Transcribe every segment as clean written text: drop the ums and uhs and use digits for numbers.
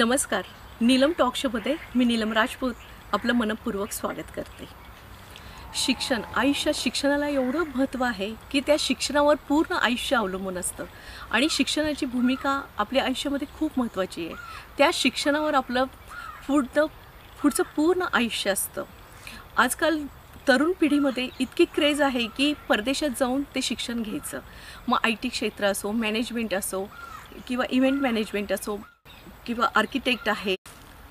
नमस्कार. नीलम टॉक शोमध्ये मी नीलम राजपूत आपलं मनपूर्वक स्वागत करते. आयुष्यात शिक्षणाला एवढं महत्त्व आहे की त्या शिक्षणावर पूर्ण आयुष्य अवलंबून असतं आणि शिक्षणाची भूमिका आपल्या आयुष्यामध्ये खूप महत्त्वाची आहे. त्या शिक्षणावर आपलं पुढचं पूर्ण आयुष्य असतं. आजकाल तरुण पिढीमध्ये इतकी क्रेज आहे की परदेशात जाऊन ते शिक्षण घ्यायचं. मग IT क्षेत्र असो, मॅनेजमेंट असो किंवा इव्हेंट मॅनेजमेंट असो किंवा आर्किटेक्ट आहे,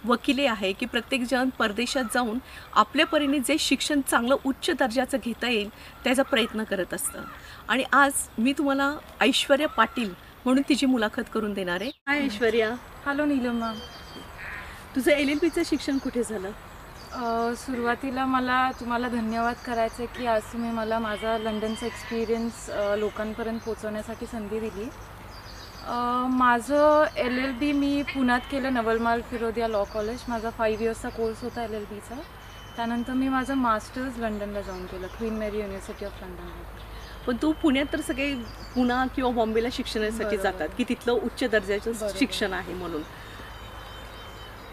वकिले आहे की प्रत्येकजण परदेशात जाऊन आपल्या परीने जे शिक्षण चांगलं उच्च दर्जाचं घेता येईल त्याचा प्रयत्न करत असतं. आणि आज मी तुम्हाला ऐश्वर्या पाटील म्हणून तिची मुलाखत करून देणार आहे. Hi Aishwarya. Hello Neelam ma'am. तुझं LLBचं शिक्षण कुठे झालं? सुरुवातीला मला तुम्हाला धन्यवाद करायचे की आज तुम्ही मला माझा लंडनचा एक्सपिरियन्स लोकांपर्यंत पोचवण्यासाठी संधी दिली. माझं LLB मी पुण्यात केलं, नवलमाल फिरोदिया लॉ कॉलेज. माझा 5 इयर्सचा कोर्स होता LLBचा. त्यानंतर मी माझं मास्टर्स लंडनला जाऊन केलं, क्वीन मेरी युनिव्हर्सिटी ऑफ लंडनला. पण तू पुण्यात तर सगळे पुणा किंवा बॉम्बेला शिक्षणासाठी जातात की तिथलं उच्च दर्जाचं शिक्षण आहे म्हणून.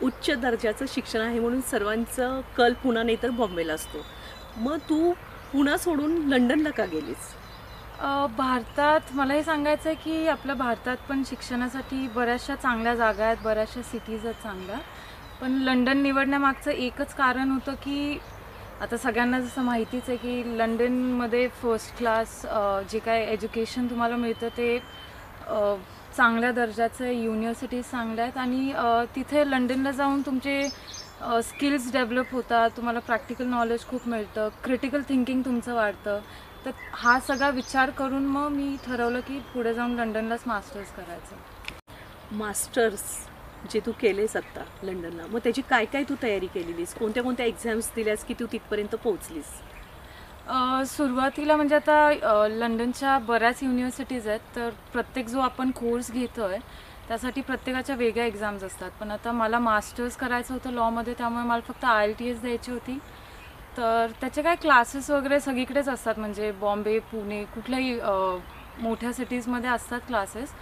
उच्च दर्जाचं शिक्षण आहे म्हणून सर्वांचं कल पुणा नाही तर बॉम्बेला असतो. मग तू पुणा सोडून लंडनला का गेलीस? भारतात मला हे सांगायचं आहे की आपल्या भारतात पण शिक्षणासाठी बऱ्याचशा चांगल्या जागा आहेत, बऱ्याचशा सिटीज आहेत चांगल्या. पण लंडन निवडण्यामागचं एकच कारण होतं की आता सगळ्यांना जसं माहितीच आहे की लंडनमध्ये फर्स्ट क्लास जे काय एज्युकेशन तुम्हाला मिळतं ते चांगल्या दर्जाचे युनिव्हर्सिटीज चांगल्या आहेत आणि तिथे लंडनला जाऊन तुमचे स्किल्स डेव्हलप होतात, तुम्हाला प्रॅक्टिकल नॉलेज खूप मिळतं, क्रिटिकल थिंकिंग तुमचं वाढतं. तर हा सगळा विचार करून मग मी ठरवलं की पुढे जाऊन लंडनलाच मास्टर्स करायचं. मास्टर्स जे तू केलेस आत्ता लंडनला, मग त्याची काय काय तू तयारी केलेलीस? कोणत्या कोणत्या एक्झाम्स दिल्यास की तू तिथपर्यंत पोहोचलीस? सुरुवातीला म्हणजे आता लंडनच्या बऱ्याच युनिव्हर्सिटीज आहेत, तर प्रत्येक जो आपण कोर्स घेतो आहे त्यासाठी प्रत्येकाच्या वेगळ्या एक्झाम्स असतात. पण आता मला मास्टर्स करायचं होतं लॉमध्ये, त्यामुळे मला फक्त IELTS द्यायची होती. तर त्याचे काय क्लासेस वगैरे सगळीकडेच असतात, म्हणजे बॉम्बे, पुणे, कुठल्याही मोठ्या सिटीजमध्ये असतात क्लासेस.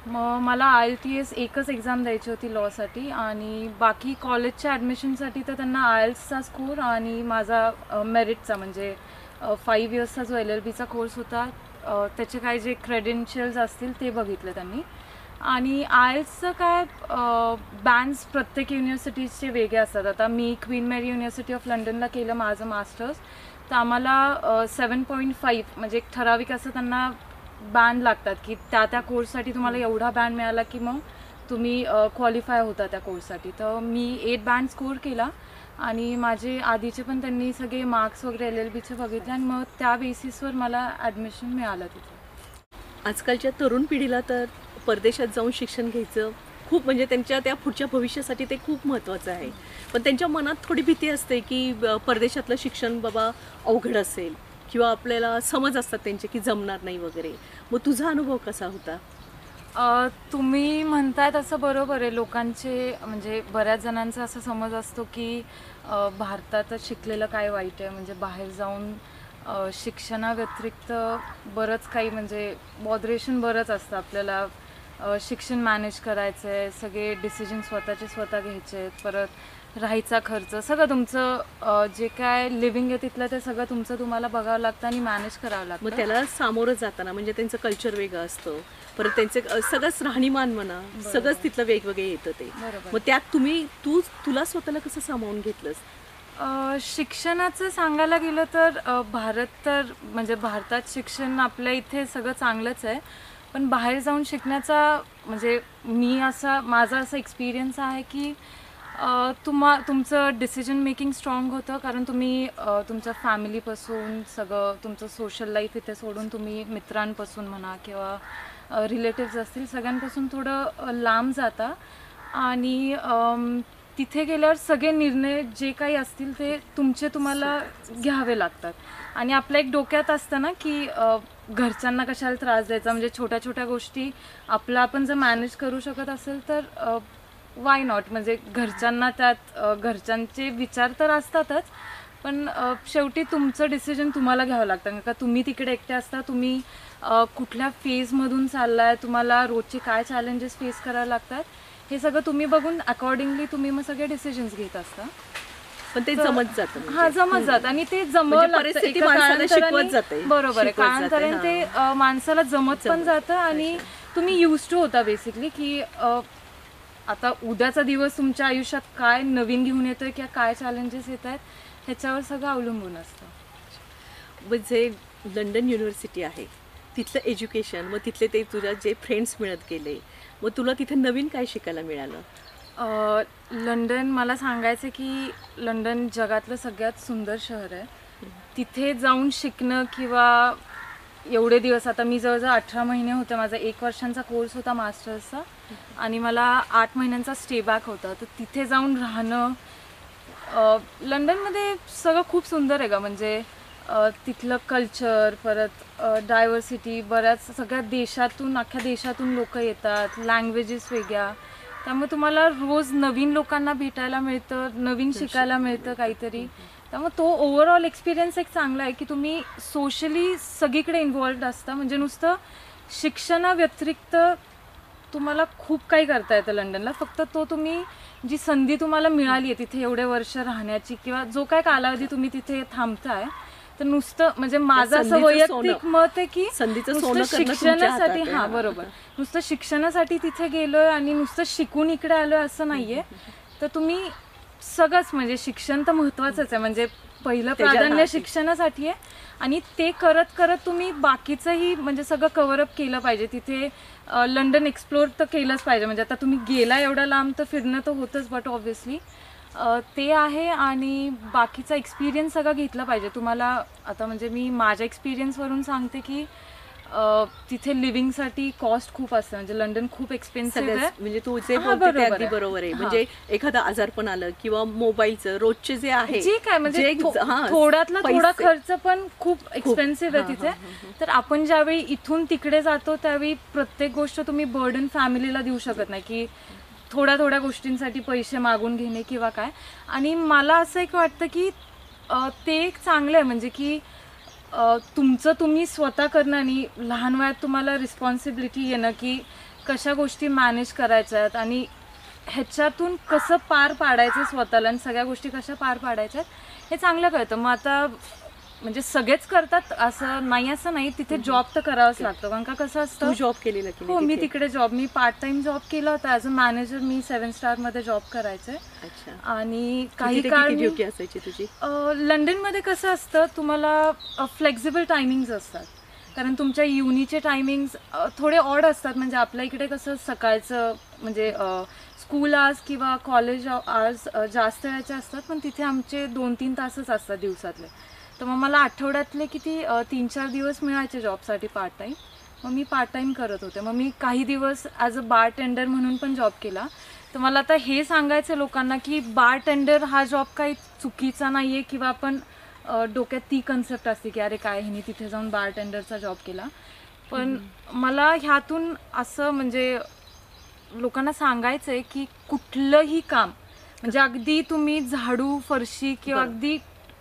मग मला IELTS एकच एक्झाम द्यायची होती लॉसाठी आणि बाकी कॉलेजच्या ॲडमिशनसाठी तर त्यांना IELTSचा स्कोर आणि माझा मेरिटचा म्हणजे 5 इयर्सचा जो LLBचा कोर्स होता त्याचे काय जे क्रेडेन्शियल्स असतील ते बघितले त्यांनी. आणि IELTSचं काय बँड्स प्रत्येक युनिव्हर्सिटीजचे वेगळे असतात. आता मी क्वीन मेरी युनिव्हर्सिटी ऑफ लंडनला केलं माझं मास्टर्स, तर आम्हाला 7.5 म्हणजे एक ठराविक असं त्यांना बँड लागतात की त्या कोर्ससाठी तुम्हाला एवढा बँड मिळाला की मग तुम्ही क्वालिफाय होता त्या कोर्ससाठी. तर मी 8 बँड स्कोर केला आणि माझे आधीचे पण त्यांनी सगळे मार्क्स वगैरे LLBचे बघितले आणि मग त्या बेसिसवर मला ॲडमिशन मिळालं तिथे. आजकालच्या तरुण पिढीला तर परदेशात जाऊन शिक्षण घ्यायचं खूप म्हणजे त्यांच्या त्या पुढच्या भविष्यासाठी ते खूप महत्त्वाचं आहे. पण त्यांच्या मनात थोडी भीती असते की परदेशातलं शिक्षण बाबा अवघड असेल किंवा आपल्याला समज असतात त्यांचे की जमणार नाही वगैरे. मग तुझा अनुभव कसा होता? तुम्ही म्हणताय तसं बरोबर आहे. लोकांचे म्हणजे बऱ्याच जणांचा असा समज असतो की भारतातच शिकलेलं काय वाईट आहे, म्हणजे बाहेर जाऊन शिक्षणाव्यतिरिक्त बरंच काही म्हणजे बॉदरेशन बरंच असतं आपल्याला. शिक्षण मॅनेज करायचं आहे, सगळे डिसिजन स्वतः घ्यायचे आहेत, परत राहायचा खर्च सगळं तुमचं जे काय लिव्हिंग आहे तिथलं ते सगळं तुम्हाला बघावं लागतं आणि मॅनेज करावं लागतं. मग त्याला सामोरं जाताना म्हणजे त्यांचं कल्चर वेगळं असतं, परत त्यांचं सगळंच राहणीमान म्हणा सगळंच तिथलं वेगवेगळे येतं ते. मग त्यात तुला स्वतःला कसं सामावून घेतलंस? शिक्षणाचं सांगायला गेलं तर भारतात शिक्षण आपल्या इथे सगळं चांगलंच आहे, पण बाहेर जाऊन शिकण्याचा म्हणजे माझा असा एक्सपिरियन्स आहे की तुमचं डिसिजन मेकिंग स्ट्रॉंग होतं, कारण तुम्ही तुमच्या फॅमिलीपासून सगळं तुमचं सोशल लाईफ इथे सोडून तुम्ही मित्रांपासून म्हणा किंवा रिलेटिव्स असतील सगळ्यांपासून थोडं लांब जाता आणि तिथे गेल्यावर सगळे निर्णय जे काही असतील ते तुम्हाला घ्यावे लागतात. आणि आपल्या एक डोक्यात असतं ना की घरच्यांना कशाला त्रास द्यायचा, म्हणजे छोट्या छोट्या गोष्टी आपण जर मॅनेज करू शकत असेल तर वाय नॉट. म्हणजे घरच्यांना त्यात घरच्यांचे विचार तर असतातच, पण शेवटी तुमचं डिसिजन तुम्हाला घ्यावं लागतं, का तुम्ही तिकडे एकटे असता, तुम्ही कुठल्या फेजमधून चाललाय, तुम्हाला रोजचे काय चॅलेंजेस फेस करायला लागतात, हे सगळं तुम्ही बघून अकॉर्डिंगली तुम्ही मग सगळे डिसिजन्स घेत असता. पण ते जमत जातं. हा जमत जात आणि ते म्हणजे जमलं परिस्थिती माणसाला शिकवत जाते. बरोबर आहे, शिकवत जाते, कालांतराने ते माणसाला जमत पण जातं आणि तुम्ही युज टू होता बेसिकली, की आता उद्याचा दिवस तुमच्या आयुष्यात काय नवीन घेऊन येतोय किंवा काय चॅलेंजेस येत आहेत ह्याच्यावर सगळं अवलंबून असतं. म्हणजे लंडन युनिव्हर्सिटी आहे तिथलं एज्युकेशन, मग तिथले ते तुझ्या जे फ्रेंड्स मिळत गेले, मग तुला तिथे नवीन काय शिकायला मिळालं? लंडन, मला सांगायचं की लंडन जगातलं सगळ्यात सुंदर शहर आहे. तिथे जाऊन शिकणं किंवा एवढे दिवस, आता मी जवळजवळ 18 महिने होते, माझा 1 वर्षांचा कोर्स होता मास्टर्सचा आणि मला 8 महिन्यांचा स्टे बॅक होता. तर तिथे जाऊन राहणं, लंडनमध्ये सगळं खूप सुंदर आहे का, म्हणजे तिथलं कल्चर, परत डायव्हर्सिटी, बऱ्याच सगळ्या देशातून, अख्ख्या देशातून लोक येतात, लँग्वेजेस वेगळ्या, त्यामुळे तुम्हाला रोज नवीन लोकांना भेटायला मिळतं, नवीन शिकायला मिळतं काहीतरी. त्यामुळे तो ओव्हरऑल एक्सपिरियन्स एक चांगला आहे की तुम्ही सोशली सगळीकडे इन्व्हॉल्व्ड असता, म्हणजे नुसतं शिक्षणाव्यतिरिक्त तुम्हाला खूप काही करता येतं लंडनला. फक्त तो तुम्ही जी संधी तुम्हाला मिळाली आहे तिथे एवढे वर्ष राहण्याची किंवा जो काय कालावधी तुम्ही तिथे थांबताय, तर नुसतं, म्हणजे माझं असं वैयक्तिक मत आहे की नुसतं शिक्षणासाठी, हा बरोबर, नुसतं शिक्षणासाठी तिथे गेलोय आणि नुसतं शिकून इकडे आलोय असं नाहीये. तर तुम्ही सगळंच, म्हणजे शिक्षण तर महत्वाचंच आहे, म्हणजे पहिलं प्राधान्य शिक्षणासाठी आहे आणि ते करत करत तुम्ही बाकीचंही म्हणजे सगळं कव्हरअप केलं पाहिजे. तिथे लंडन एक्सप्लोर तर केलंच पाहिजे, म्हणजे आता तुम्ही गेला एवढा लांब तर फिरणं तर होतंच, बट ऑब्व्हियसली ते आहे आणि बाकीचा एक्सपिरियन्स सगळं घेतला पाहिजे तुम्हाला. आता म्हणजे मी माझ्या एक्सपिरियन्सवरून सांगते की तिथे लिव्हिंगसाठी कॉस्ट खूप असतं, म्हणजे लंडन खूप एक्सपेन्सिव्ह आहे. म्हणजे तू जे बोलते ते अगदी बरोबर आहे. म्हणजे एखादा आजारपण आलं किंवा मोबाईलचं रोजचे जे आहे, जे काय म्हणजे थोड्यातला थोडा खर्च पण खूप एक्सपेन्सिव्ह आहे तिथे. तर आपण ज्यावेळी इथून तिकडे जातो त्यावेळी प्रत्येक गोष्ट तुम्ही बर्डन फॅमिलीला देऊ शकत नाही की थोड्या थोड्या गोष्टींसाठी पैसे मागून घेणे किंवा काय. आणि मला असं एक वाटतं की ते एक चांगलं आहे, म्हणजे की तुमचं तुम्ही स्वतः करणं आणि लहान वयात तुम्हाला रिस्पॉन्सिबिलिटी येणं की कशा गोष्टी मॅनेज करायच्या आहेत आणि ह्याच्यातून कसं पार पाडायचं स्वतःला आणि सगळ्या गोष्टी कशा पार पाडायच्या हे चांगलं कळतं. मग आता म्हणजे सगळेच करतात असं नाही, असं नाही, तिथे जॉब तर करावंच लागतं. कारण का कसं असतं, जॉब केलेला की हो मी तिकडे मी पार्ट टाइम जॉब केला होता as a manager. Me 7 star मध्ये जॉब करायचे आणि काही काळ ड्युटी असायची तुझी. लंडनमध्ये कसं असतं, तुम्हाला फ्लेक्झिबल टायमिंग्स असतात, कारण तुमच्या युनीचे टायमिंग्स थोडे ऑड असतात. म्हणजे आपल्या इकडे कसं सकाळचं म्हणजे स्कूल आवर्स किंवा कॉलेज आवर्स जास्त वेळाचे असतात, पण तिथे आमचे 2-3 तासच असतात दिवसातले. तर मग मला आठवड्यातले किती 3-4 दिवस मिळायचे जॉबसाठी पार्ट टाईम. मग मी पार्ट टाईम करत होते. मग मी काही दिवस ॲज अ बार टेंडर म्हणून पण जॉब केला. तर मला आता हे सांगायचं लोकांना की बार टेंडर हा जॉब काही चुकीचा नाही आहे किंवा आपण डोक्यात ती कन्सेप्ट असते की अरे काय ह्यानी तिथे जाऊन बार टेंडरचा जॉब केला. पण मला ह्यातून असं म्हणजे लोकांना सांगायचं आहे की कुठलंही काम, म्हणजे अगदी तुम्ही झाडू, फरशी किंवा अगदी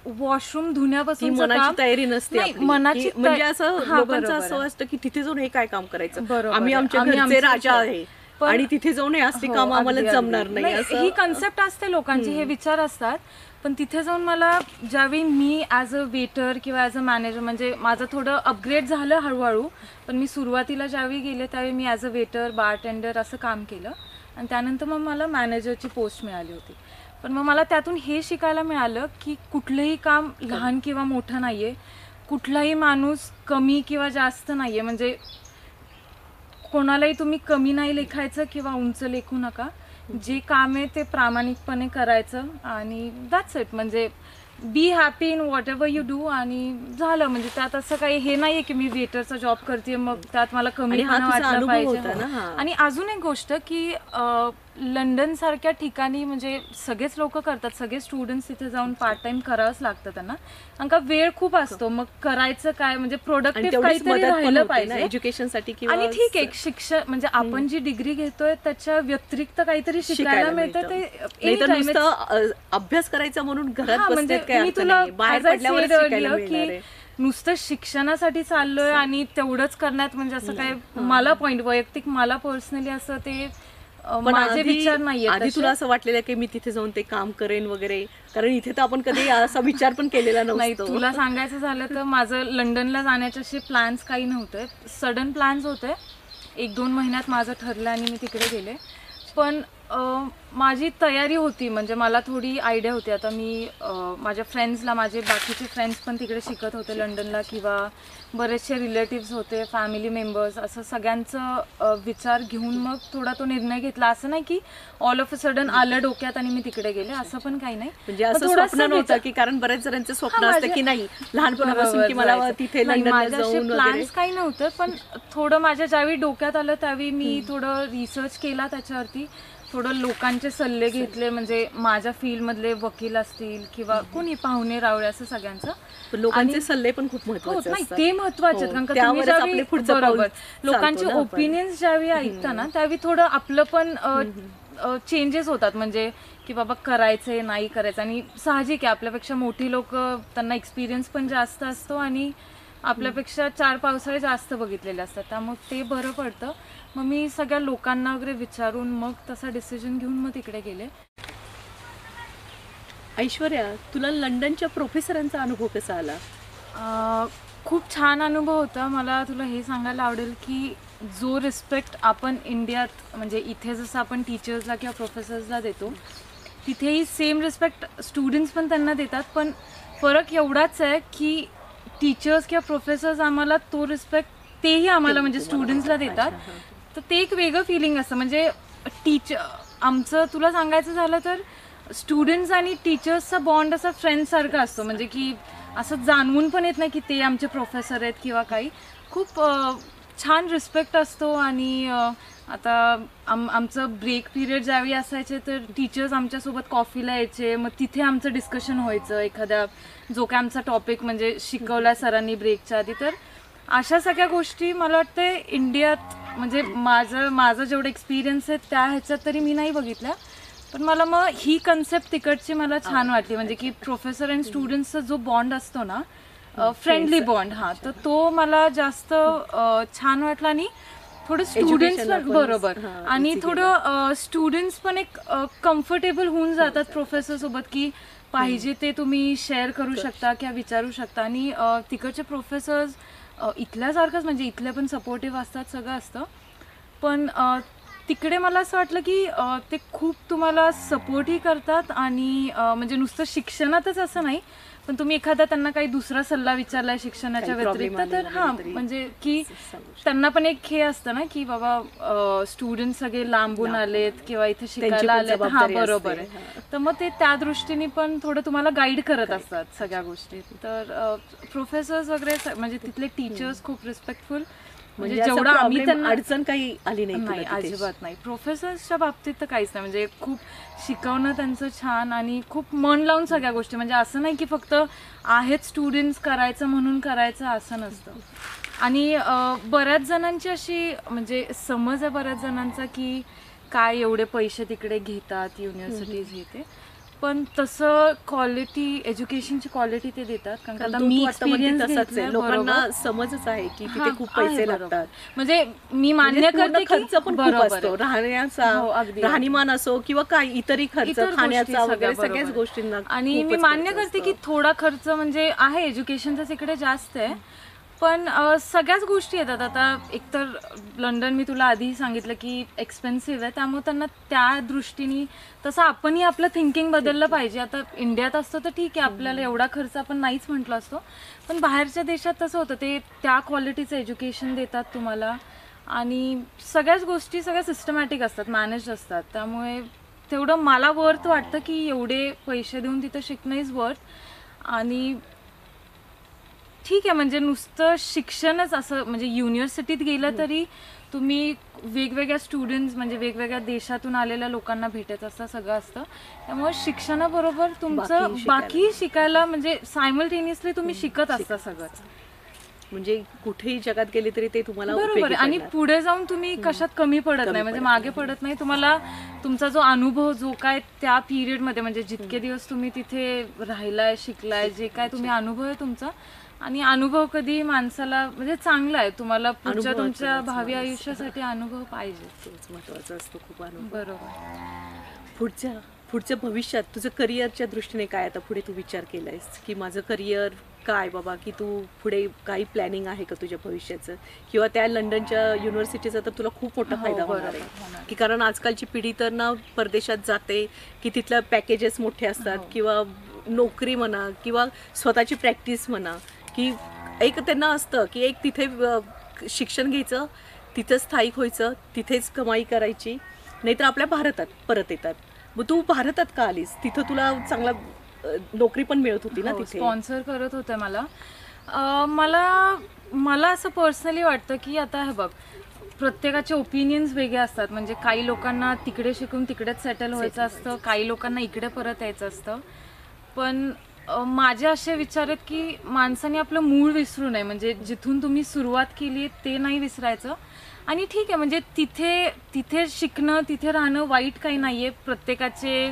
वॉशरूम धुण्यापासून मनाची तयारी नसते, मनाची म्हणजे असं लोकांचं असं असतं की तिथे जाऊन हे काय काम करायचं, आम्ही आमच्या घरचे राजा आहे आणि तिथे जाऊन हे असली काम आम्हाला जमणार नाही, ही कन्सेप्ट असते लोकांची, हे विचार असतात. पण तिथे जाऊन मला ज्यावेळी मी ॲज अ वेटर किंवा ॲज अ मॅनेजर, म्हणजे माझं थोडं अपग्रेड झालं हळूहळू, पण मी सुरुवातीला ज्यावेळी गेले त्यावेळी मी as a waiter, bartender असं काम केलं आणि त्यानंतर मग मला मॅनेजरची पोस्ट मिळाली होती. पण मग मला त्यातून हे शिकायला मिळालं की कुठलंही काम लहान किंवा मोठं नाही आहे, कुठलाही माणूस कमी किंवा जास्त नाही आहे, म्हणजे कोणालाही तुम्ही कमी नाही लेखायचं किंवा उंच लेखू नका. जे काम आहे ते प्रामाणिकपणे करायचं आणि दॅट्स इट. म्हणजे be happy in what ever you do आणि झालं. म्हणजे त्यात असं काही हे नाही आहे की मी वेटरचा जॉब करते मग त्यात मला कमी वाटलं पाहिजे. आणि अजून एक गोष्ट की लंडन सारख्या ठिकाणी म्हणजे सगळेच लोक करतात, सगळे स्टुडंट्स तिथे जाऊन पार्ट टाइम करावंच लागतं त्यांना, कारण का वेळ खूप असतो. मग करायचं काय, म्हणजे प्रोडक्टिव्ह काहीतरी राहिलं पाहिजे एज्युकेशनसाठी. आणि ठीक आहे, शिक्षण म्हणजे आपण जी डिग्री घेतोय त्याच्या व्यतिरिक्त काहीतरी शिकायला मिळतं. ते अभ्यास करायचा म्हणून घरात म्हणजे मी तुला की नुसतं शिक्षणासाठी चाललोय आणि तेवढंच करण्यात म्हणजे असं काय मला पॉइंट वैयक्तिक मला पर्सनली असं ते माझे विचार नाहीये. आधी तुला असं वाटलेलं की मी तिथे जाऊन ते काम करेन वगैरे, कारण इथे तर आपण कधी असा विचार पण केलेला नाही. नव्हता. तुला सांगायचं झालं तर माझं लंडनला जाण्याचे असे प्लॅन्स काही नव्हते, सडन प्लॅन्स होते. 1-2 महिन्यात माझं ठरलं आणि मी तिकडे गेले. पण माझी तयारी होती, म्हणजे मला थोडी आयडिया होती. आता मी माझ्या फ्रेंड्सला, माझे बाकीचे फ्रेंड्स पण तिकडे शिकत होते लंडनला, किंवा बरेचसे रिलेटिव्स होते, फॅमिली मेंबर्स, असं सगळ्यांचं विचार घेऊन मग थोडा तो निर्णय घेतला. असं नाही की ऑल ऑफ अ सडन आलं डोक्यात आणि मी तिकडे गेले, असं पण काही नाही. म्हणजे असं स्वप्न नव्हतं की, कारण बरेच जणांचं स्वप्न असतं की नाही लहानपणापासून की मला तिथे लंडनला जाऊन प्लॅन्स काही नव्हतं. पण थोडं माझ्या ज्यावेळी डोक्यात आलं त्यावेळी मी थोडं रिसर्च केला त्याच्यावरती, थोडं लोकांचे सल्ले घेतले, म्हणजे माझ्या फील्डमधले वकील असतील किंवा कोणी पाहुणे रावळे, असं सगळ्यांचं. लोकांचे सल्ले पण खूप महत्त्वाचे नाही, ते महत्त्वाचे आहेत, कारण का तुम्ही ज्यावेळी बरोबर लोकांचे ओपिनियन्स ज्यावेळी ऐकता ना त्यावेळी थोडं आपलं पण चेंजेस होतात, म्हणजे की बाबा करायचंय नाही करायचं. आणि साहजिक आहे, आपल्यापेक्षा मोठी लोक, त्यांना एक्सपिरियन्स पण जास्त असतो आणि आपल्यापेक्षा 4 पावसाळे जास्त बघितलेले असतात, त्यामुळे ते बरं पडतं. मग मी सगळ्या लोकांना वगैरे विचारून मग तसा डिसिजन घेऊन मग तिकडे गेले. ऐश्वर्या, तुला लंडनच्या प्रोफेसरांचा अनुभव कसा आला? खूप छान अनुभव होता. मला तुला हे सांगायला आवडेल की जो रिस्पेक्ट आपण इंडियात, म्हणजे इथे जसं आपण टीचर्सला किंवा प्रोफेसर्सला देतो, तिथेही सेम रिस्पेक्ट स्टुडंट्स पण त्यांना देतात. पण फरक एवढाच आहे की टीचर्स किंवा प्रोफेसर्स आम्हाला तो रिस्पेक्ट तेही आम्हाला म्हणजे स्टुडंट्सला देतात. तर ते एक वेगळं फिलिंग असतं. म्हणजे आमचं तुला सांगायचं झालं तर स्टुडंट्स आणि टीचर्सचा बॉन्ड असा फ्रेंड्ससारखा असतो, म्हणजे की असं जाणवून पण येत नाही की ते आमचे प्रोफेसर आहेत किंवा काही. खूप छान रिस्पेक्ट असतो. आणि आता आमचं ब्रेक पिरियड ज्यावेळी असायचे तर टीचर्स आमच्यासोबत कॉफीला यायचे, मग तिथे आमचं डिस्कशन व्हायचं एखाद्या जो काय आमचा टॉपिक म्हणजे शिकवला सरांनी ब्रेकच्या आधी. तर अशा सगळ्या गोष्टी मला वाटते इंडियात, म्हणजे माझं जेवढं एक्सपिरियन्स आहे त्या ह्याच्यात तरी मी नाही बघितल्या. पण मला मग ही कन्सेप्ट तिकडची मला छान वाटली, म्हणजे की प्रोफेसर अँड स्टुडंट्सचा जो बॉन्ड असतो ना, फ्रेंडली बॉन्ड, तर तो मला जास्त छान वाटला. आणि थोडं स्टुडंट्स पण बरोबर, आणि थोडं स्टुडंट्स पण एक कम्फर्टेबल होऊन जातात प्रोफेसर सोबत, की पाहिजे ते तुम्ही शेअर करू शकता किंवा विचारू शकता. आणि तिकडचे प्रोफेसर्स इथल्यासारखंच, म्हणजे इथले पण सपोर्टिव्ह असतात, सगळं असतं. पण तिकडे मला असं वाटलं की ते खूप तुम्हाला सपोर्टही करतात. आणि म्हणजे नुसतं शिक्षणातच असं नाही, पण तुम्ही एखादा त्यांना काही दुसरा सल्ला विचारलाय शिक्षणाच्या व्यतिरिक्त तर म्हणजे की त्यांना पण एक हे असतं ना की बाबा स्टुडंट सगळे लांबून आलेत किंवा इथे शिकायला आलेत, बरोबर आहे. तर मग ते त्या दृष्टीने पण थोडं तुम्हाला गाईड करत असतात सगळ्या गोष्टी. तर प्रोफेसर्स वगैरे, म्हणजे तिथले टीचर्स खूप रिस्पेक्टफुल, म्हणजे जेवढं आम्ही त्यांना अडचण काही आली नाही, अजिबात नाही. प्रोफेसर्सच्या बाबतीत तर काहीच नाही, म्हणजे खूप शिकवणं त्यांचं छान आणि खूप मन लावून सगळ्या गोष्टी, म्हणजे असं नाही की फक्त आहेत स्टुडंट्स करायचं म्हणून करायचं असं नसतं. आणि बऱ्याच जणांची अशी म्हणजे समज आहे बऱ्याच जणांचा की काय एवढे पैसे तिकडे घेतात युनिव्हर्सिटीज घेते, पण तसं क्वालिटी, एज्युकेशनची क्वालिटी ते देतात. कारण आता मी एक्सपिरियन्स घेतलाय, लोकांना समजच आहे की तिथे खूप पैसे लागतात. म्हणजे मी मान्य करते खर्च पण खूप असतो, राहण्याचा, राहणीमान असो किंवा काय इतरही खर्च, खाण्याचा वगैरे सगळ्याच गोष्टींना. आणि मी मान्य करते की थोडा खर्च म्हणजे आहे, एज्युकेशनचा इकडे जास्त आहे, पण सगळ्याच गोष्टी येतात. आता एकतर लंडन मी तुला आधी सांगितलं की एक्सपेन्सिव्ह आहे, त्यामुळे त्यांना त्या दृष्टीने तसं आपणही आपलं थिंकिंग बदललं पाहिजे. आता इंडियात असतो तर ठीक आहे, आपल्याला एवढा खर्च आपण नाहीच म्हटलं असतो, पण बाहेरच्या देशात तसं होतं, ते त्या क्वालिटीचं एज्युकेशन देतात तुम्हाला. आणि सगळ्याच गोष्टी सगळ्या सिस्टमॅटिक असतात, मॅनेज असतात. त्यामुळे तेवढं मला वर्थ वाटतं की एवढे पैसे देऊन तिथं शिकणं इज वर्थ. आणि ठीक आहे, म्हणजे नुसतं शिक्षणच असं, म्हणजे युनिव्हर्सिटीत गेलं तरी तुम्ही वेगवेगळ्या स्टुडंट्स म्हणजे वेगवेगळ्या देशातून आलेल्या लोकांना भेटत असतं, सगळं असतं. त्यामुळे शिक्षणाबरोबर तुमचं बाकी शिकायला म्हणजे सायमल्टेनियसली तुम्ही शिकत असता सगळंच. म्हणजे कुठेही जगात गेले तरी ते तुम्हाला बरोबर. आणि पुढे जाऊन तुम्ही कशात कमी पडत नाही, म्हणजे मागे पडत नाही. तुम्हाला तुमचा जो अनुभव जो काय त्या पिरियडमध्ये म्हणजे जितके दिवस तुम्ही तिथे राहिलाय, शिकलाय, जे काय तुम्ही अनुभव आहे तुमचा, आणि अनुभव कधी माणसाला म्हणजे चांगला आहे. तुम्हाला पुढच्या तुमच्या भावी आयुष्यासाठी अनुभव पाहिजे, तोच महत्वाचा असतो खूप अनुभव. बरोबर. पुढच्या भविष्यात तुझं करिअरच्या दृष्टीने काय, आता पुढे तू विचार केलायस की माझं करिअर काय बाबा, की तू पुढे काही प्लॅनिंग आहे का तुझ्या भविष्याचं, किंवा त्या लंडनच्या युनिव्हर्सिटीचा तर तुला खूप मोठा फायदा होणार आहे की कारण आजकालची पिढी तर ना परदेशात जाते की तिथल्या पॅकेजेस मोठे असतात, किंवा नोकरी म्हणा किंवा स्वतःची प्रॅक्टिस म्हणा, की एक त्यांना असतं की एक तिथे शिक्षण घ्यायचं, तिथं स्थायिक व्हायचं, तिथेच कमाई करायची, नाहीतर आपल्या भारतात परत येतात. मग तू भारतात का आलीस? तिथं तुला चांगला नोकरी पण मिळत होती ना, तिथे स्पॉन्सर करत होते मला. मला असं पर्सनली वाटतं की आता हे बघ, प्रत्येकाचे ओपिनियन्स वेगळे असतात. म्हणजे काही लोकांना तिकडे शिकून तिकडेच सेटल व्हायचं असतं, काही लोकांना इकडे परत यायचं असतं. पण माझे असे विचार आहेत की माणसाने आपलं मूळ विसरू नये, म्हणजे जिथून तुम्ही सुरुवात केली ते नाही विसरायचं. आणि ठीक आहे, म्हणजे तिथे शिकणं, तिथे राहणं वाईट काही नाही आहे. प्रत्येकाचे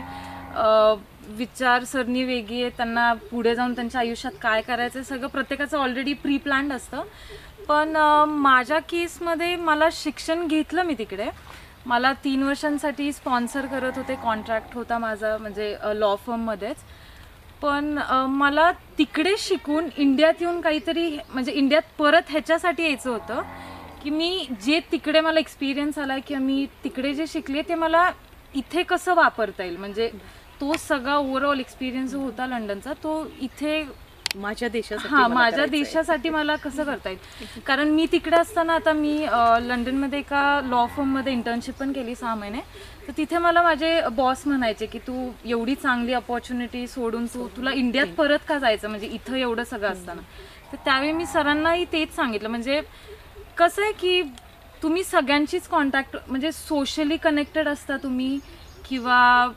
विचारसरणी वेगळी आहे, त्यांना पुढे जाऊन त्यांच्या आयुष्यात काय करायचं सगळं प्रत्येकाचं ऑलरेडी प्री प्लॅन्ड असतं. पण माझ्या केसमध्ये मला शिक्षण घेतलं मी तिकडे. मला 3 वर्षांसाठी स्पॉन्सर करत होते, कॉन्ट्रॅक्ट होता माझा म्हणजे लॉ फर्ममध्येच. पण मला तिकडे शिकून इंडियात येऊन काहीतरी म्हणजे इंडियात परत ह्याच्यासाठी यायचं होतं की मी जे तिकडे मला एक्सपिरियन्स आला की मी तिकडे जे शिकले ते मला इथे कसं वापरता येईल. म्हणजे तो सगळा ओव्हरऑल एक्सपिरियन्स जो होता लंडनचा तो इथे माझ्या देशासाठी मला कसं करता येईल. कारण मी तिकडे असताना आता मी लंडनमध्ये एका लॉ फर्ममध्ये इंटर्नशिप पण केली 6 महिने. तर तिथे मला माझे बॉस म्हणायचे की तू एवढी चांगली अपॉर्च्युनिटी सोडून तुला इंडियात परत का जायचं, म्हणजे इथं एवढं सगळं असताना. तर त्यावेळी मी सरांनाही तेच सांगितलं. म्हणजे कसं आहे की तुम्ही सगळ्यांचीच कॉन्टॅक्ट म्हणजे सोशली कनेक्टेड असता तुम्ही, किंवा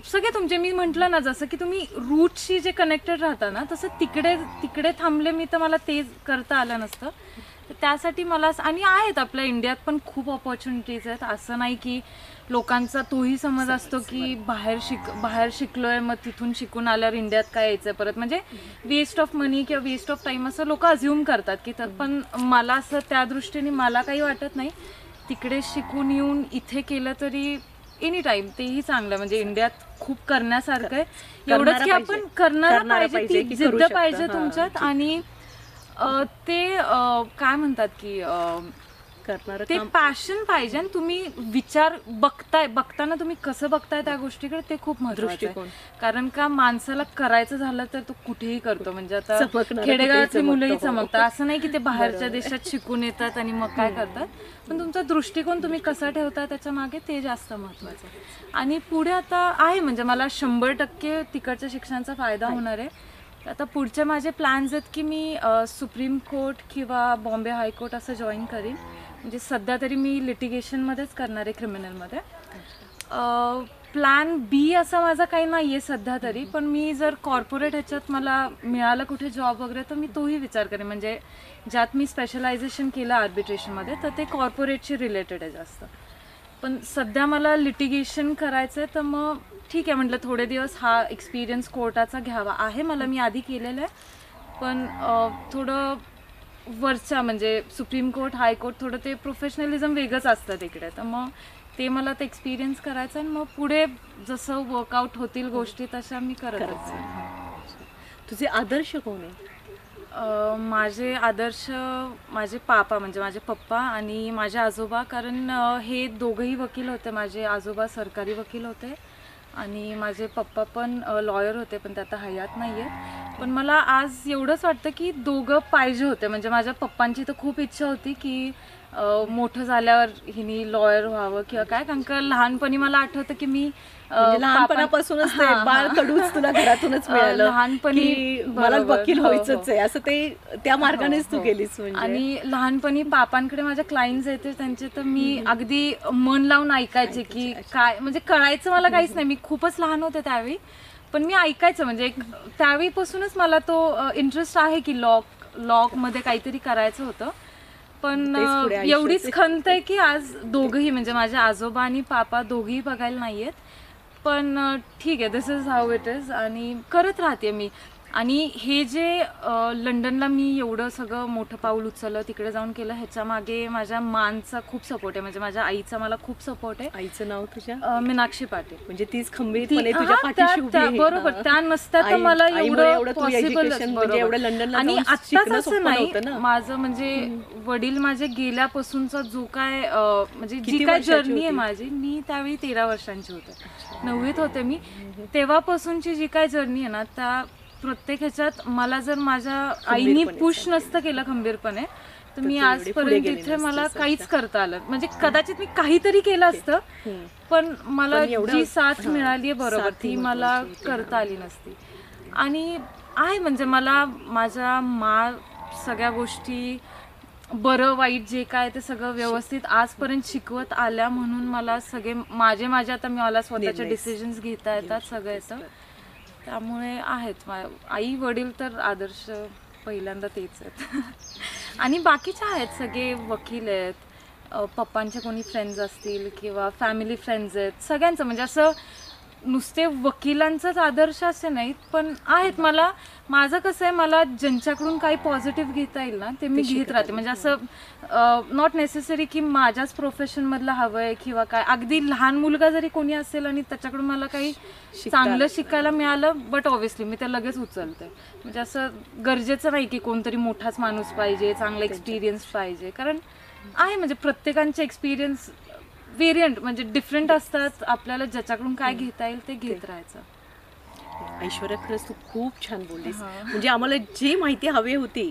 सगळे तुमचे मी म्हटलं ना जसं की तुम्ही रूटशी जे कनेक्टेड राहता ना, तसं तिकडे थांबले मी तर मला ते करता आलं नसतं. तर त्यासाठी मला आणि आहेत आपल्या इंडियात पण खूप ऑपॉर्च्युनिटीज आहेत. असं नाही की लोकांचा तोही समज असतो की बाहेर शिकलोय मग तिथून शिकून आल्यावर इंडियात काय यायचं परत, म्हणजे वेस्ट ऑफ मनी किंवा वेस्ट ऑफ टाईम असं लोक अज्युम करतात की. पण मला असं त्या दृष्टीने मला काही वाटत नाही. तिकडे शिकून येऊन इथे केलं तरी एनी टाईम तेही चांगलं. म्हणजे इंडियात खूप करण्यासारखं आहे. एवढंच की आपण करणारा पाहिजे, ती जिद्द पाहिजे तुमच्यात. आणि ते काय म्हणतात की ते पॅशन पाहिजे. आणि तुम्ही विचार बघताना तुम्ही कसं बघताय त्या गोष्टीकडे ते खूप महत्त्वाचं आहे. कारण का माणसाला करायचं झालं तर तो कुठेही करतो. म्हणजे आता खेडेगावातली मुलंही चमकतात. असं नाही की ते बाहेरच्या देशात शिकून येतात आणि मग काय करतात. पण तुमचा दृष्टिकोन तुम्ही कसा ठेवता त्याच्या मागे ते जास्त महत्त्वाचं आहे. आणि पुढे आता आहे म्हणजे मला 100% तिकडच्या शिक्षणाचा फायदा होणार आहे. आता पुढचे माझे प्लॅन्स आहेत की मी सुप्रीम कोर्ट किंवा बॉम्बे हायकोर्ट असं जॉईन करीन. म्हणजे सध्या तरी मी लिटिगेशनमध्येच करणार आहे, क्रिमिनलमध्ये. प्लॅन बी असा माझा काही नाही आहे सध्या तरी. पण मी जर कॉर्पोरेट ह्याच्यात मला मिळालं कुठे जॉब वगैरे तर मी तोही विचार करेन. म्हणजे ज्यात मी स्पेशलायझेशन केलं आर्बिट्रेशनमध्ये तर ते कॉर्पोरेटशी रिलेटेड आहे जास्त. पण सध्या मला लिटिगेशन करायचं आहे तर मग ठीक आहे म्हटलं थोडे दिवस हा एक्सपिरियन्स कोर्टाचा घ्यावा आहे. मला मी आधी केलेलं आहे पण थोडं वरच्या म्हणजे सुप्रीम कोर्ट हायकोर्ट थोडं ते प्रोफेशनलिझम वेगळंच असतं तिकडे. तर मग ते मला ते एक्सपिरियन्स करायचं आणि मग पुढे जसं वर्कआउट होतील गोष्टी तशा मी करत. तुझे आदर्श कोण आहे? माझे आदर्श माझे पापा म्हणजे माझे पप्पा आणि माझे आजोबा. कारण हे दोघंही वकील होते. माझे आजोबा सरकारी वकील होते आणि माझे पप्पा पण लॉयर होते पण ते आता हयात नाही आहेत. पण मला आज एवढंच वाटतं की दोघं पाहिजे होते. म्हणजे माझ्या पप्पांची तर खूप इच्छा होती की मोठं झाल्यावर हिनी लॉयर व्हावं किंवा काय, कारण का लहानपणी मला आठवतं की मी म्हणजे लहानपणापासूनच ते बाळ कडूच तुला घरातूनच मिळालं लहानपणी की मला बरोबर, वकील हो, व्हायचंच आहे, असं ते त्या मार्गानेच तू हो. गेलीस म्हणजे. आणि लहानपणी पापांकडे माझ्या क्लायंट्स येते त्यांचे, तर मी अगदी मन लावून ऐकायचे की काय, म्हणजे कळायचं मला काहीच नाही, मी खूपच लहान होते त्यावेळी, पण मी ऐकायचं. म्हणजे त्यावेळीपासूनच मला तो इंटरेस्ट आहे की लॉ मध्ये काहीतरी करायचं होतं. पण तेच पुढे आयुष्याचे. एवढीच खंत आहे की आज दोघंही, म्हणजे माझे आजोबा आणि पापा दोघेही बघायला नाहीयेत. पण ठीक आहे, दिस इज हाऊ इट इज, आणि करत राहते मी. आणि हे जे लंडनला मी एवढं सगळं मोठं पाऊल उचललं, तिकडे जाऊन केलं, ह्याच्या मागे माझ्या मांचा खूप सपोर्ट आहे, म्हणजे माझ्या आईचा मला खूप सपोर्ट आहे. आईचं नाव तुझ्या? मीनाक्षी पाटील. म्हणजे तीच खंबीरपणे ती- तुझ्या हा, पाठीशी उभी आहे. बरोबर, हा. त्या नसत्या तर आई- मला आईमुळे एवढं तू पॉसिबल. education म्हणजे एवढं लंडनला आणि जाऊन आत्ताच शिकणं असं सोपं नाही, नव्हतं ना. माझं म्हणजे वडील माझे गेल्यापासूनचा जो काय म्हणजे किती जी काय वर्षाची जर्नी आहे होती? माझी, मी त्यावेळी 13 वर्षांची होते, 9वीत होते मी. तेव्हापासूनची जी काय जर्नी आहे ना, त्या प्रत्येक ह्याच्यात मला जर माझ्या आईनी पुश नसतं केलं खंबीरपणे, तर मी तू एवढी पुढे आजपर्यंत गेली इथे मला नसतीस. काहीच करता आलं. म्हणजे कदाचित मी काहीतरी केलं असतं, पण मला पण एवढं- जी साथ हा, मिळाली आहे बरोबर, साथ ही ती मला महत्त्वाची होती. करता आली नसती. आणि आहे म्हणजे मला माझ्या सगळ्या गोष्टी, बरं वाईट जे काय ते सगळं व्यवस्थित आजपर्यंत शिकवत आल्या, म्हणून मला सगळे माझे आता मला स्वतःचे डिसिजन्स घेता येतात, सगळं येतं. त्यामुळे आहेत आई वडील तर आदर्श पहिल्यांदा तेच आहेत. आणि बाकीचे आहेत, सगळे वकील आहेत, पप्पांचे कोणी फ्रेंड्स असतील किंवा फॅमिली फ्रेंड्स आहेत, सगळ्यांचं म्हणजे असं नुसते वकिलांचाच आदर्श असे नाहीत, पण आहेत. माझं कसं आहे, मला ज्यांच्याकडून काही पॉझिटिव्ह घेता येईल ना, ते मी घेत राहते. म्हणजे असं नॉट नेसेसरी की माझ्याच प्रोफेशनमधलं हवं आहे किंवा काय. अगदी लहान मुलगा जरी कोणी असेल आणि त्याच्याकडून मला काही चांगलं शिकायला मिळालं, बट ऑब्व्हियसली मी ते लगेच उचलते. म्हणजे असं गरजेचं नाही की कोणतरी मोठाच माणूस पाहिजे, चांगला एक्सपिरियन्स पाहिजे, कारण आहे म्हणजे प्रत्येकांचे एक्सपिरियन्स व्हेरियंट म्हणजे डिफरंट असतात. आपल्याला ज्याच्याकडून काय घेता येईल ते घेत राहायचं. ऐश्वर्या, खरंच तू खूप छान बोललीस. म्हणजे आम्हाला जी माहिती हवी होती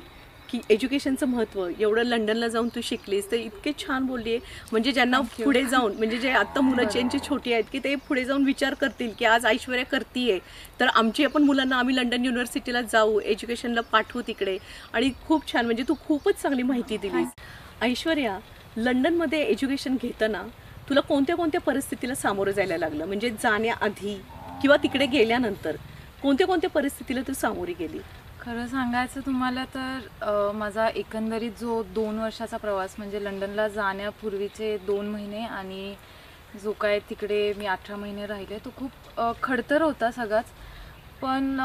की एज्युकेशनचं महत्त्व, एवढं लंडनला जाऊन तू शिकलीस, तर इतके छान बोलली आहे. म्हणजे ज्यांना पुढे जाऊन, म्हणजे जे आता मुलं ज्यांची छोटी आहेत, की ते पुढे जाऊन विचार करतील की आज ऐश्वर्या करतीये, तर आमची आपण मुलांना आम्ही लंडन युनिव्हर्सिटीला जाऊ, एज्युकेशनला पाठवू तिकडे. आणि खूप छान, म्हणजे तू खूपच चांगली माहिती दिलीस. ऐश्वर्या, लंडनमध्ये एज्युकेशन घेताना तुला कोणत्या कोणत्या परिस्थितीला सामोरं जायला लागलं? म्हणजे जाण्याआधी किंवा तिकडे गेल्यानंतर कोणत्या कोणत्या परिस्थितीला तू सामोरी गेली? खरं सांगायचं तुम्हाला तर माझा एकंदरीत जो 2 वर्षाचा प्रवास, म्हणजे लंडनला जाण्यापूर्वीचे 2 महिने आणि जो काय तिकडे मी 18 महिने राहिले, तो खूप खडतर होता सगळाच. पण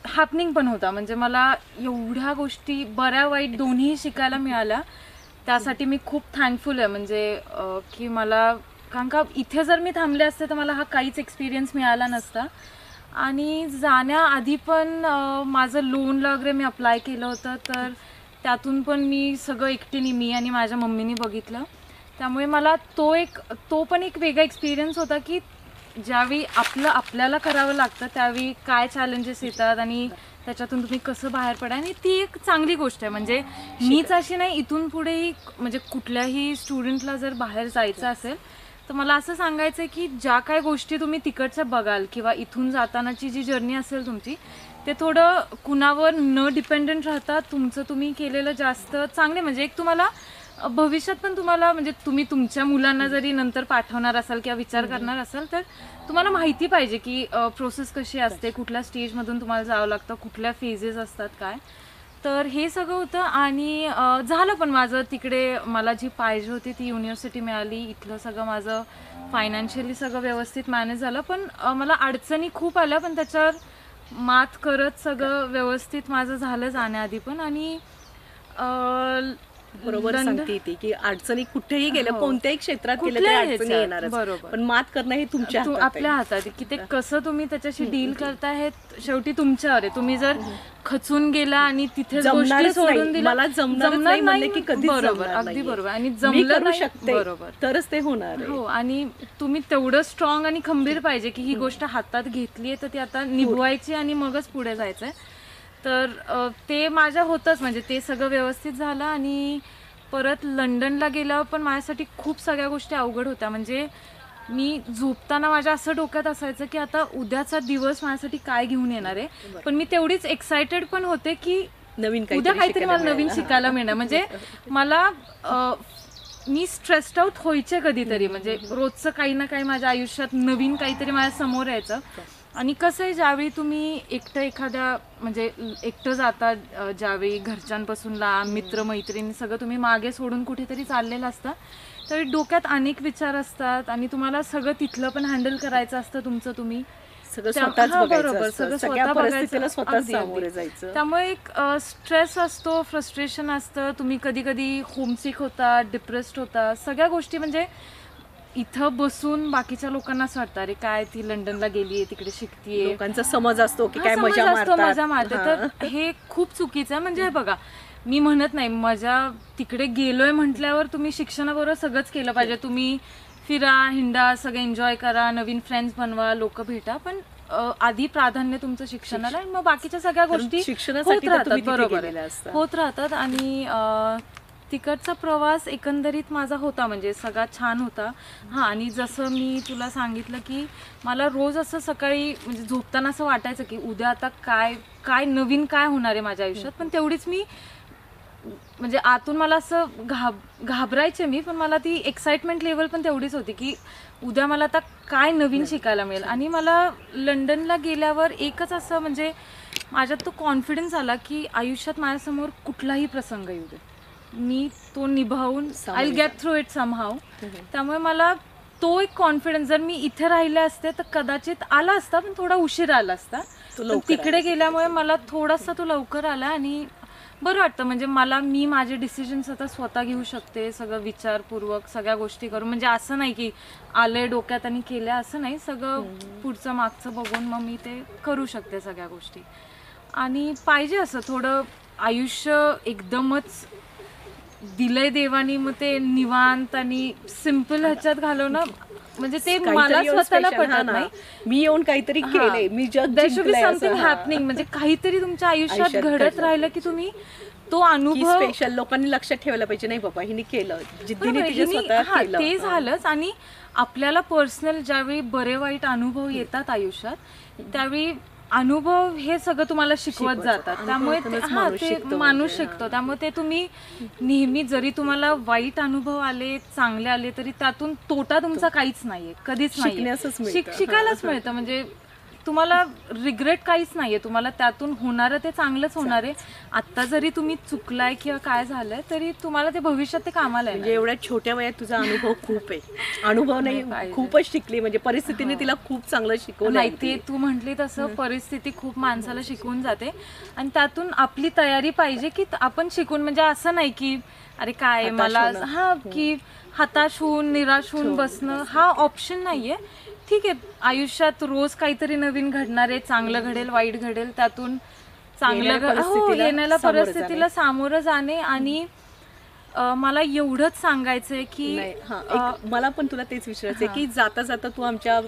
हॅपनिंग पण होता. म्हणजे मला एवढ्या गोष्टी बऱ्या वाईट दोन्ही शिकायला मिळाल्या. त्यासाठी मी खूप थँकफुल आहे. म्हणजे की मला, कारण का इथे जर मी थांबले असते तर मला हा काहीच एक्सपिरियन्स मिळाला नसता. आणि जाण्याआधी पण माझं लोनला वगैरे मी अप्लाय केलं होतं, तर त्यातून पण मी सगळं एकटीने, मी आणि माझ्या मम्मीने बघितलं. त्यामुळे मला तो पण एक वेगळा एक्सपिरियन्स होता की ज्यावेळी आपल्याला करावं लागतं त्यावेळी काय चॅलेंजेस येतात आणि त्याच्यातून तुम्ही कसं बाहेर पडा. आणि ती एक चांगली गोष्ट आहे. म्हणजे मीच अशी नाही, इथून पुढेही म्हणजे कुठल्याही स्टुडंटला जर बाहेर जायचं असेल तर मला असं सांगायचं आहे की ज्या काय गोष्टी तुम्ही तिकडच्या बघाल किंवा इथून जातानाची जी जर्नी असेल तुमची, ते थोडं कुणावर न डिपेंडंट राहता तुमचं तुम्ही केलेलं जास्त चांगले. म्हणजे एक तुम्हाला भविष्यात पण तुम्हाला, म्हणजे तुम्ही तुमच्या मुलांना जरी नंतर पाठवणार असाल किंवा विचार करणार असाल तर तुम्हाला माहिती पाहिजे की प्रोसेस कशी असते, कुठल्या स्टेजमधून तुम्हाला जावं लागतं, कुठल्या फेजेस असतात काय. तर हे सगळं होतं. आणि झालं पण माझं तिकडे, मला जी पाहिजे होती ती युनिव्हर्सिटी मिळाली. इथलं सगळं माझं फायनान्शियली सगळं व्यवस्थित मॅनेज झालं. पण मला अडचणी खूप आल्या, पण त्याच्यावर मात करत सगळं व्यवस्थित माझं झालं जाण्याआधी पण. आणि बरोबर सांगते ती की अडचणी कुठेही गेल्या, कोणत्याही क्षेत्रात गेल्या कुठल्याही तरी अडचणी ह्याच्यात, येणारच. बरोबर. पण मात करणं हे तुमच्या हातात आहे. आपल्या हातात आहे की ते कसं तुम्ही त्याच्याशी डील करताय हे शेवटी तुमच्यावर आहे. तुम्ही जर खचून गेला आणि तिथेच गोष्टी जमणारच सोडून नाही, दिल्या, मला जमणारच नाही म्हणले की कधीच बरोबर, जमणार अगदी नाहीये. बरोबर. आणि मी जमलं करू नाही, शकते बरोबर, तरच ते होणार आहे. हो. आणि तुम्ही तेवढं स्ट्रॉंग आणि खंबीर पाहिजे की ही गोष्ट हातात घेतलीये तर ती आता निभवायची आणि मगच पुढे जायचंय. तर ते माझ्या होतंच, म्हणजे ते सगळं व्यवस्थित झालं. आणि परत लंडनला गेल्यावर पण माझ्यासाठी खूप सगळ्या गोष्टी अवघड होत्या. म्हणजे मी झोपताना माझ्या असं डोक्यात असायचं की आता उद्याचा दिवस माझ्यासाठी काय घेऊन येणार आहे. पण मी तेवढीच एक्सायटेड पण होते की उद्या काहीतरी मला नवीन शिकायला मिळणार. म्हणजे मला मी स्ट्रेस्ड आउट व्हायचे कधीतरी, म्हणजे रोजचं काही ना काही माझ्या आयुष्यात नवीन काहीतरी माझ्या समोर यायचं. आणि कसं आहे, ज्यावेळी तुम्ही एकटं एखाद्या म्हणजे एकटं जाता, ज्यावेळी घरच्यांपासून लांब, मित्रमैत्रिणी सगळं तुम्ही मागे सोडून कुठेतरी चाललेलं असतं, तर डोक्यात अनेक विचार असतात आणि तुम्हाला सगळं तिथलं पण हँडल करायचं असतं तुमचं तुम्ही. सगळं स्वतःच बघायचं, सगळं सगळ्या स्वतः परिस्थितीला बघायचं. स्वतःच अगदी, सामोरे अगदी. जायचं. त्यामुळे एक स्ट्रेस असतो, फ्रस्ट्रेशन असतं, तुम्ही कधी कधी होमसिक होता, डिप्रेस्ड होता, सगळ्या गोष्टी. म्हणजे इथं बसून बाकीच्या लोकांना असं वाटतं अरे काय ती लंडनला गेलीये, तिकडे शिकतीये, लोकांचा समज असतो की हा, काय समज मजा असतो, मजा मारतात. मारते. तर हे खूप चुकीचं आहे. म्हणजे हे बघा, मी म्हणत नाही मजा तिकडे गेलोय म्हटल्यावर तुम्ही शिक्षणाबरोबर सगळंच केलं पाहिजे. तुम्ही फिरा, हिंडा, सगळं एन्जॉय करा, नवीन फ्रेंड्स बनवा, लोक भेटा, पण आधी प्राधान्य तुमचं शिक्षणाला आहे. मग बाकीच्या सगळ्या गोष्टी शिक्षणासाठी होत तर राहतात. तुम्ही तिथे बरोबर गेलेला आहे, असता. होत राहतात. आणि तिकडचा प्रवास एकंदरीत माझा होता, म्हणजे सगळा छान होता. हां, आणि जसं मी तुला सांगितलं की मला रोज असं सकाळी म्हणजे झोपताना असं वाटायचं की उद्या आता काय काय नवीन काय होणार आहे माझ्या आयुष्यात. पण तेवढीच मी म्हणजे आतून मला असं घाबरायचे मी, पण मला ती एक्साइटमेंट लेवल पण तेवढीच होती की उद्या मला आता काय नवीन शिकायला मिळेल. आणि मला लंडनला गेल्यावर एकच असं म्हणजे माझ्यात तो कॉन्फिडन्स आला की आयुष्यात माझ्यासमोर कुठलाही प्रसंग येऊ दे, मी तो निभावून I will get through it somehow. त्यामुळे मला तो एक कॉन्फिडन्स, जर मी इथे राहिले असते तर कदाचित आला असता, पण थोडा उशीर आला असता. पण तिकडे गेल्यामुळे मला थोडासा तो लवकर आला आणि बरं वाटतं. म्हणजे मी माझे डिसिजन्स आता स्वतः घेऊ शकते, सगळं विचारपूर्वक सगळ्या गोष्टी करून. म्हणजे असं नाही की आले डोक्यात आणि केल्या, असं नाही. सगळं पुढचं मागचं बघून मग मी ते करू शकते सगळ्या गोष्टी. आणि पाहिजे असं थोडं आयुष्य एकदमच दिलंय देवानी, मग ते निवांत आणि सिम्पल ह्याच्यात घालवणं म्हणजे ते मला स्वतःला पटत नाही. मी येऊन काहीतरी केलंय, मी जग जिंकलंय समथिंग हॅपनिंग, म्हणजे काहीतरी तुमच्या आयुष्यात घडत राहिलं की तुम्ही तो अनुभव स्पेशल लोकांनी लक्षात ठेवायला पाहिजे. नाही बाबा हिने केलं, जिद्दीने तिच्या स्वतः केलं, ते झालंच. आणि आपल्याला पर्सनल ज्यावेळी बरे वाईट अनुभव येतात आयुष्यात, त्यावेळी अनुभव हे सगळं तुम्हाला शिकवत जातात. त्यामुळे ते माणूस शिकतो. त्यामुळे ते तुम्ही नेहमी, जरी तुम्हाला वाईट अनुभव आले, चांगले आले, तरी त्यातून तोटा तुमचा काहीच नाहीये, कधीच नाही. शिकायलाच मिळतं. म्हणजे तुम्हाला रिग्रेट काहीच नाहीये, तुम्हाला त्यातून होणारं ते चांगलंच होणार आहे. आता जरी तुम्ही चुकलाय किंवा काय झालंय तरी तुम्हाला ते भविष्यात ते कामाला आहे. म्हणजे एवढ्या छोट्या वयात तुझा अनुभव खूप आहे. अनुभव नाही, खूपच शिकली. म्हणजे परिस्थितीने तिला खूप चांगलं शिकवलं. नाही, ते तू म्हटली तसं परिस्थिती खूप माणसाला शिकवून जाते. आणि त्यातून आपली तयारी पाहिजे की आपण शिकून, म्हणजे असं नाही की अरे काय मला की हताश होऊन निराश होऊन बसणं हा ऑप्शन नाहीये. ठीक आहे, आयुष्यात रोज काहीतरी नवीन घडणार आहे, चांगलं घडेल, वाईट घडेल, त्यातून चांगलं येण्याला परिस्थितीला सामोरं जाणे. आणि मला एवढंच सांगायचंय की मला पण तुला तेच विचारायचंय की जाता जाता तू आमच्या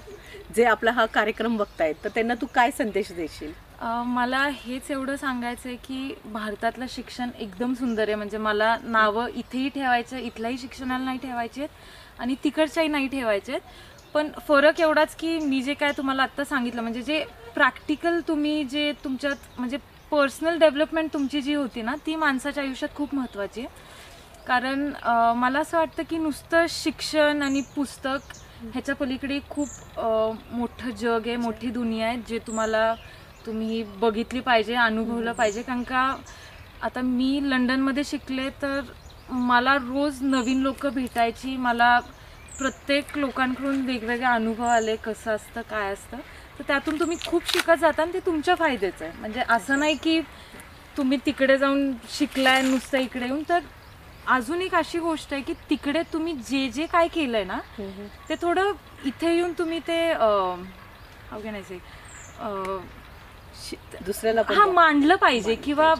जे आपला हा कार्यक्रम बघतायत तर त्यांना तू काय संदेश देशील? मला हेच एवढं सांगायचंय की भारतातलं शिक्षण एकदम सुंदर आहे. म्हणजे मला नावं इथेही ठेवायचं, इथल्याही शिक्षणाला नाही ठेवायचे आणि तिकडच्याही नाही ठेवायचे. पण फरक एवढाच की मी जे काय तुम्हाला आत्ता सांगितलं, म्हणजे जे प्रॅक्टिकल तुम्ही जे तुमच्यात म्हणजे पर्सनल डेव्हलपमेंट तुमची जी होती ना, ती माणसाच्या आयुष्यात खूप महत्त्वाची आहे. कारण मला असं वाटतं की नुसतं शिक्षण आणि पुस्तक ह्याच्या पलीकडे खूप मोठं जग आहे, मोठी दुनिया आहे, जे तुम्ही बघितली पाहिजे, अनुभवलं पाहिजे. कारण का आता मी लंडनमध्ये शिकले तर मला रोज नवीन लोक भेटायची, मला प्रत्येक लोकांकडून वेगवेगळे अनुभव आले, कसं असतं काय असतं. तर त्यातून तुम्ही खूप शिकत जाता आणि ते तुमच्या फायद्याचं आहे. म्हणजे असं नाही की तुम्ही तिकडे जाऊन शिकलाय नुसतं इकडे येऊन. तर अजून एक अशी गोष्ट आहे की तिकडे तुम्ही जे जे काय केलंय ना ते थोडं इथे येऊन तुम्ही ते हाऊ कॅन आय से दुसऱ्याला पण हा मांडलं पाहिजे किंवा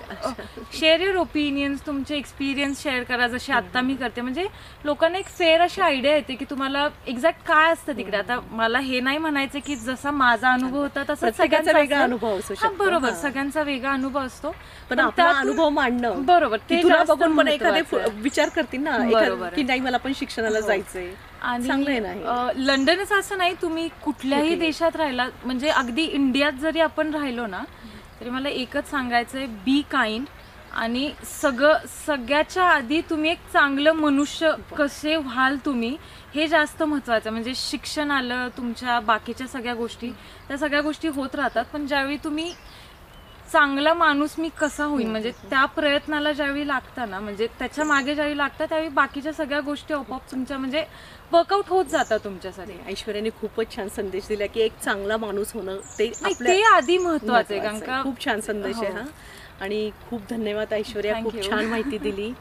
शेअर युअर ओपिनियन्स, तुमचे एक्सपिरियन्स शेअर करा, जसे आता मी करते. म्हणजे लोकांना एक फेअर अशी आयडिया येते की तुम्हाला एक्झॅक्ट काय असतं तिकडे. आता मला हे नाही म्हणायचं की जसा माझा अनुभव होता तसा प्रत्येकाचा वेगळा अनुभव असू शकतो. बरोबर, सगळ्यांचा वेगळा अनुभव असतो, पण आपला अनुभव मांडणं बरोबर ते तुला जास्त बघून पण महत्त्वाचं एखादे आहे. विचार करतील ना बरोबर की नाही मला पण शिक्षणाला जायचंय. आणि लंडनच असं नाही, तुम्ही कुठल्याही देशात राहिला, म्हणजे अगदी इंडियात जरी आपण राहिलो ना तरी मला एकच सांगायचं आहे, बी काइंड. आणि सगळ्याच्या आधी तुम्ही एक चांगलं मनुष्य कसे व्हाल तुम्ही, हे जास्त महत्त्वाचं. म्हणजे शिक्षण आलं, तुमच्या बाकीच्या सगळ्या गोष्टी, त्या सगळ्या गोष्टी होत राहतात, पण ज्यावेळी तुम्ही चांगला माणूस मी कसा होईल, म्हणजे त्या प्रयत्नाला ज्यावेळी लागता ना, म्हणजे त्याच्या मागे ज्यावेळी लागतं त्यावेळी बाकीच्या सगळ्या गोष्टी आपोआप तुमच्या म्हणजे वर्कआउट होत जातात तुमच्यासाठी. ऐश्वर्याने खूपच छान संदेश दिला की एक चांगला माणूस होणं ते आधी महत्वाचं आहे. कारण का खूप छान संदेश आहे हा. आणि खूप धन्यवाद ऐश्वर्या, खूप छान माहिती दिली.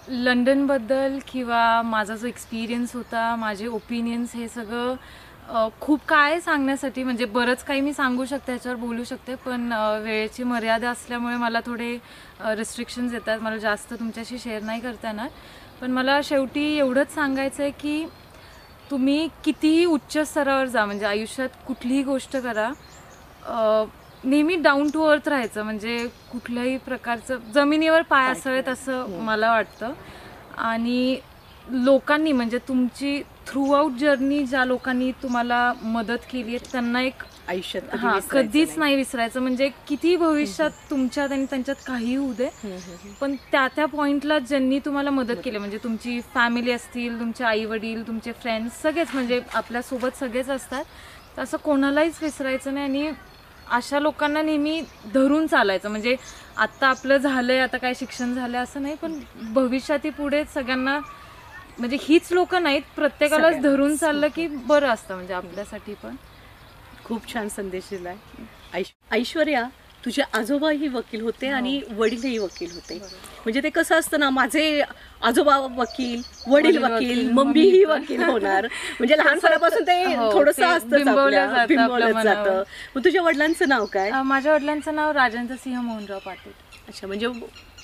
लंडनबद्दल किंवा माझा जो एक्सपिरियन्स होता, माझे ओपिनियन्स, हे सगळं खूप काय सांगण्यासाठी, म्हणजे बरंच काही मी सांगू शकते, ह्याच्यावर बोलू शकते, पण वेळेची मर्यादा असल्यामुळे मला थोडे रिस्ट्रिक्शन्स येतात, मला जास्त तुमच्याशी शेअर नाही करता येणार. पण मला शेवटी एवढंच सांगायचं आहे की तुम्ही कितीही उच्च स्तरावर जा, म्हणजे आयुष्यात कुठलीही गोष्ट करा, नेहमी डाऊन टू अर्थ राहायचं. म्हणजे कुठल्याही प्रकारचं जमिनीवर पाय असावेत असं मला वाटतं. आणि लोकांनी, म्हणजे तुमची थ्रूआउट जर्नी ज्या लोकांनी तुम्हाला मदत केली आहे त्यांना एक आयुष्यात कधीच नाही विसरायचं. म्हणजे किती भविष्यात तुमच्यात आणि त्यांच्यात काही होऊ दे, पण त्या पॉइंटला ज्यांनी तुम्हाला मदत केली, म्हणजे तुमची फॅमिली असतील, तुमचे आई वडील, तुमचे फ्रेंड्स, सगळेच, म्हणजे आपल्यासोबत सगळेच असतात, तर असं कोणालाच विसरायचं नाही. आणि अशा लोकांना नेहमी धरून चालायचं. म्हणजे आत्ता आपलं झालंय, आता काय शिक्षण झालं असं नाही, पण भविष्यातही पुढे सगळ्यांना, म्हणजे हीच लोक नाहीत, प्रत्येकालाच धरून चाललं की बरं असतं, म्हणजे आपल्यासाठी पण. खूप छान संदेश दिलाय ऐश्वर्या. तुझे आजोबाही वकील होते आणि वडीलही वकील होते. म्हणजे ते कसं असतं ना, माझे आजोबा वकील, वडील वकील, मम्मीही वकील होणार, म्हणजे लहानपणापासून ते थोडंसं असतं, बिंबवलं जातं. मग तुझ्या वडिलांचं नाव काय? माझ्या वडिलांचं नाव राजेंद्र सिंह मोहनराव पाटील. अच्छा, म्हणजे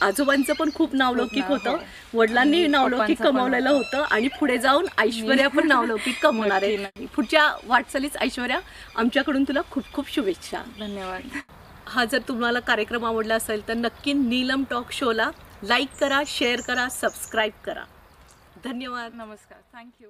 आजोबांचं पण खूप नावलौकिक होतं, वडिलांनी नावलौकिक कमावलेलं होतं, आणि पुढे जाऊन ऐश्वर्या पण नावलौकिक कमवणार आहे. पुढच्या वाटचालीच ऐश्वर्या, आमच्याकडून तुला खूप खूप शुभेच्छा. धन्यवाद. हा जर तुम्हाला कार्यक्रम आवडला असेल तर नक्की नीलम टॉक शोला लाईक करा, शेअर करा, सबस्क्राईब करा. धन्यवाद. नमस्कार. थँक्यू.